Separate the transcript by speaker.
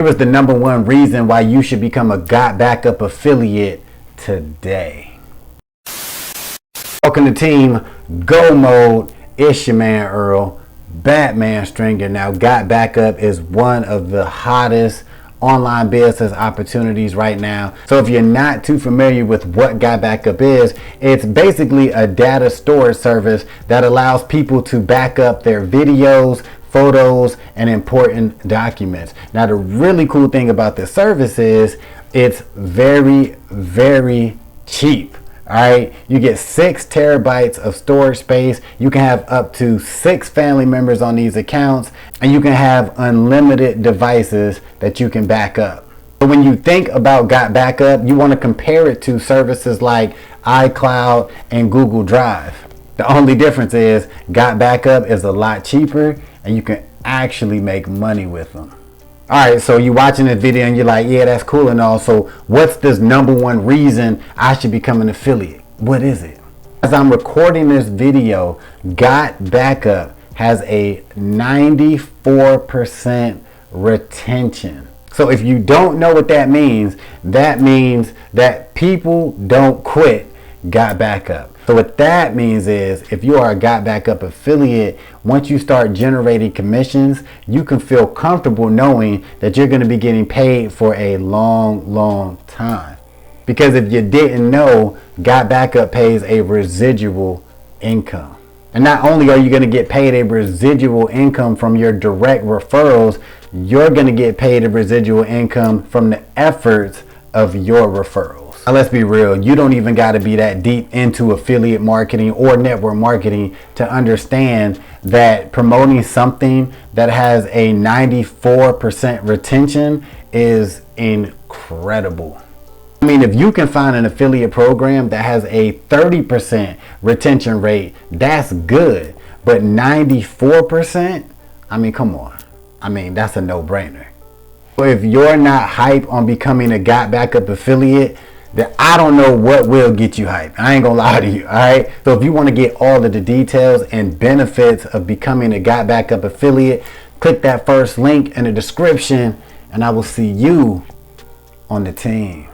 Speaker 1: Here is the #1 reason why you should become a GotBackup affiliate today. Welcome to Team Go Mode. It's your man Earl, Batman Stringer. Now, GotBackup is one of the hottest online business opportunities right now. So if you're not too familiar with what GotBackup is, it's basically a data storage service that allows people to back up their videos, photos, and important documents. Now, the really cool thing about this service is it's very, very cheap. All right, you get 6 terabytes of storage space. You can have up to 6 family members on these accounts, and you can have unlimited devices that you can back up. But when you think about GotBackup, you want to compare it to services like iCloud and Google Drive. The only difference is GotBackup is a lot cheaper and you can actually make money with them. All right, so you're watching this video and you're like, yeah, that's cool and all. So what's this #1 reason I should become an affiliate? What is it? As I'm recording this video, GotBackup has a 94% retention. So if you don't know what that means that people don't quit GotBackup. So what that means is if you are a GotBackup affiliate, once you start generating commissions, you can feel comfortable knowing that you're going to be getting paid for a long time. Because if you didn't know, GotBackup pays a residual income. And not only are you going to get paid a residual income from your direct referrals, you're going to get paid a residual income from the efforts of your referrals. Now, let's be real, you don't even got to be that deep into affiliate marketing or network marketing to understand that promoting something that has a 94% retention is incredible. I mean, if you can find an affiliate program that has a 30% retention rate, that's good. But 94%, I mean, come on. I mean, that's a no-brainer. So if you're not hype on becoming a GotBackup affiliate, then I don't know what will get you hyped. I ain't gonna lie to you, all right? So if you want to get all of the details and benefits of becoming a GotBackup affiliate, click that first link in the description and I will see you on the team.